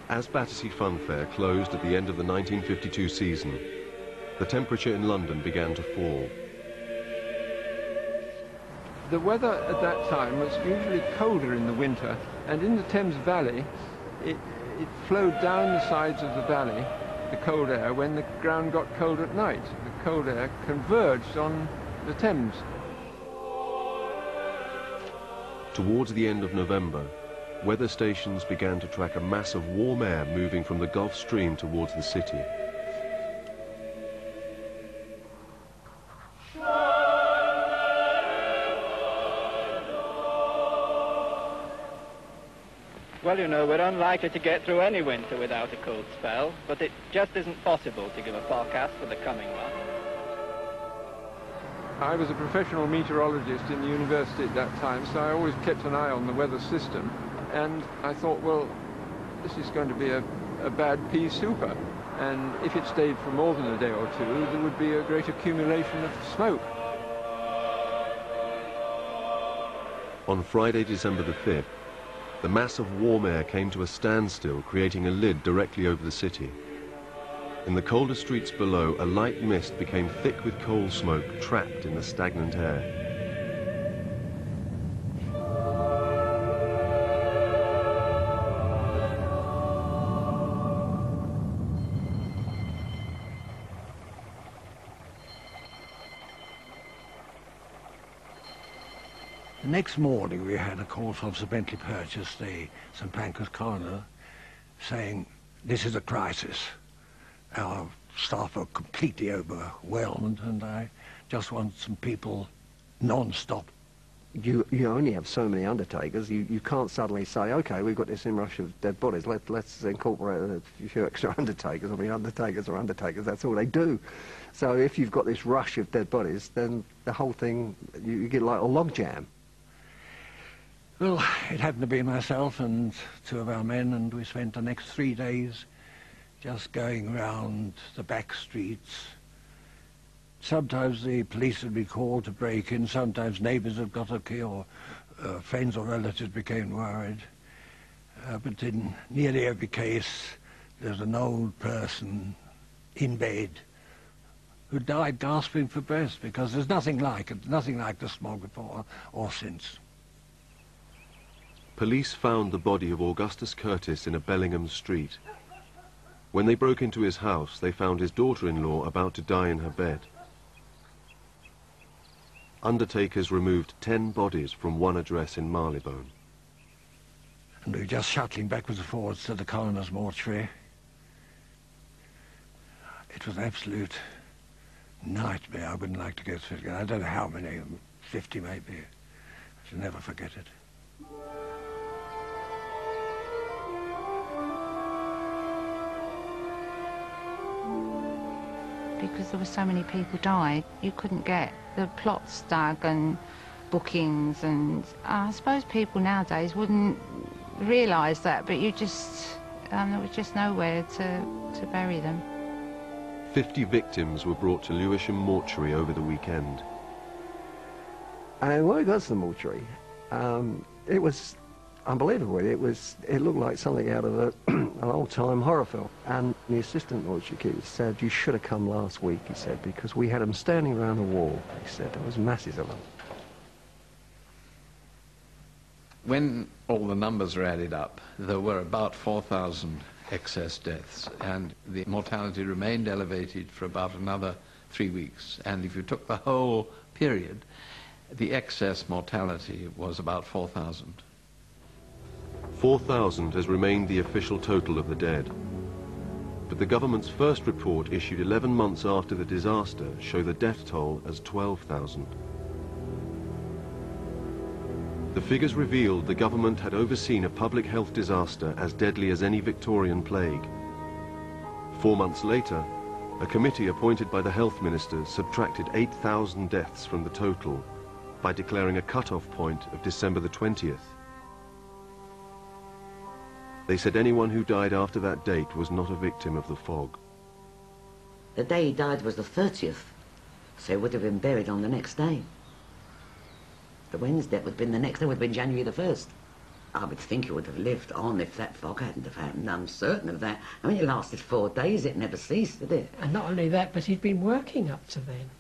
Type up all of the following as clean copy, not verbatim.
As Battersea Fun Fair closed at the end of the 1952 season, the temperature in London began to fall. The weather at that time was usually colder in the winter, and in the Thames Valley, it flowed down the sides of the valley, the cold air, when the ground got cold at night. The cold air converged on the Thames. Towards the end of November, weather stations began to track a mass of warm air moving from the Gulf Stream towards the city. Well, you know, we're unlikely to get through any winter without a cold spell, but it just isn't possible to give a forecast for the coming one. I was a professional meteorologist in the university at that time, so I always kept an eye on the weather system. And I thought, well, this is going to be a bad pea super. And if it stayed for more than a day or two, there would be a great accumulation of smoke. On Friday, December the 5th, the mass of warm air came to a standstill, creating a lid directly over the city. In the colder streets below, a light mist became thick with coal smoke trapped in the stagnant air. The next morning we had a call from Sir Bentley Purchase, the St Pancras coroner, saying, "This is a crisis. Our staff are completely overwhelmed and I just want some people non-stop." You only have so many undertakers. You can't suddenly say, OK, we've got this inrush of dead bodies, let's incorporate a few extra undertakers. I mean, undertakers are undertakers, that's all they do. So if you've got this rush of dead bodies, then the whole thing, you get like a logjam. Well, it happened to be myself and two of our men, and we spent the next 3 days just going round the back streets. Sometimes the police would be called to break in, sometimes neighbours had got a key, or friends or relatives became worried. But in nearly every case, there's an old person in bed who died gasping for breath, because there's nothing like it, nothing like the smog before or since. Police found the body of Augustus Curtis in a Bellingham street. When they broke into his house, they found his daughter-in-law about to die in her bed. Undertakers removed 10 bodies from one address in Marylebone. And we were just shuttling backwards and forwards to the coroner's mortuary. It was an absolute nightmare. I wouldn't like to go through it again. I don't know how many, 50 maybe. I shall never forget it. Because there were so many people died, you couldn't get the plots dug and bookings, and I suppose people nowadays wouldn't realise that, but there was just nowhere to bury them. 50 victims were brought to Lewisham Mortuary over the weekend. And when we got to the mortuary, it was unbelievable. It looked like something out of an old-time horror film. And the assistant mortuary keeper said, "You should have come last week," he said, "because we had them standing around the wall." He said there was masses of them. When all the numbers are added up, there were about 4,000 excess deaths, and the mortality remained elevated for about another 3 weeks. And if you took the whole period, the excess mortality was about 4,000. 4,000 has remained the official total of the dead. But the government's first report, issued 11 months after the disaster, show the death toll as 12,000. The figures revealed the government had overseen a public health disaster as deadly as any Victorian plague. 4 months later, a committee appointed by the health minister subtracted 8,000 deaths from the total by declaring a cut-off point of December the 20th. They said anyone who died after that date was not a victim of the fog. The day he died was the 30th, so he would have been buried on the next day. The Wednesday would have been the next day, would have been January the 1st. I would think it would have lived on if that fog hadn't have happened. I'm certain of that. I mean, it lasted 4 days. It never ceased, did it? And not only that, but he'd been working up to then.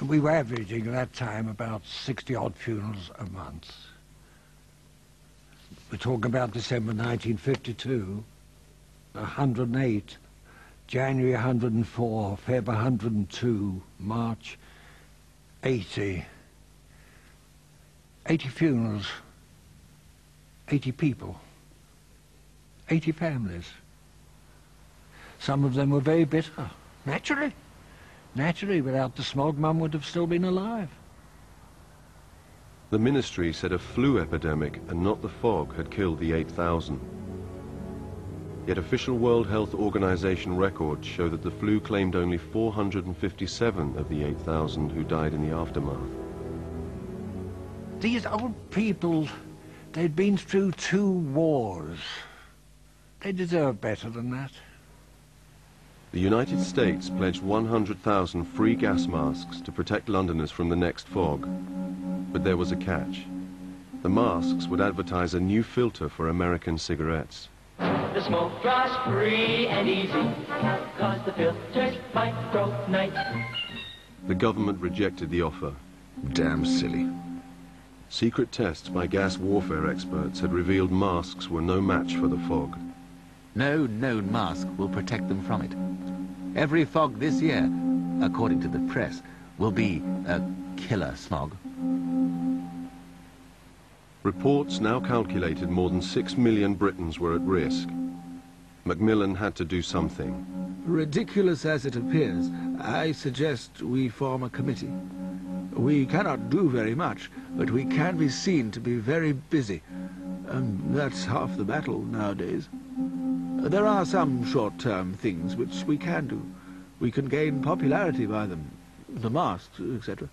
We were averaging at that time about 60-odd funerals a month. We're talking about December 1952, 108, January 104, Feb 102, March 80. 80 funerals, 80 people, 80 families. Some of them were very bitter, naturally. Naturally, without the smog, Mum would have still been alive. The ministry said a flu epidemic and not the fog had killed the 8,000. Yet official World Health Organization records show that the flu claimed only 457 of the 8,000 who died in the aftermath. These old people, they'd been through 2 wars. They deserve better than that. The United States pledged 100,000 free gas masks to protect Londoners from the next fog. But there was a catch. The masks would advertise a new filter for American cigarettes. The smoke draws free and easy, 'cause the filter's micro-night. The government rejected the offer. Damn silly. Secret tests by gas warfare experts had revealed masks were no match for the fog. No known mask will protect them from it. Every fog this year, according to the press, will be a killer smog. Reports now calculated more than 6 million Britons were at risk. Macmillan had to do something. Ridiculous as it appears, I suggest we form a committee. We cannot do very much, but we can be seen to be very busy. That's half the battle nowadays. There are some short-term things which we can do. We can gain popularity by them, the masks, etc.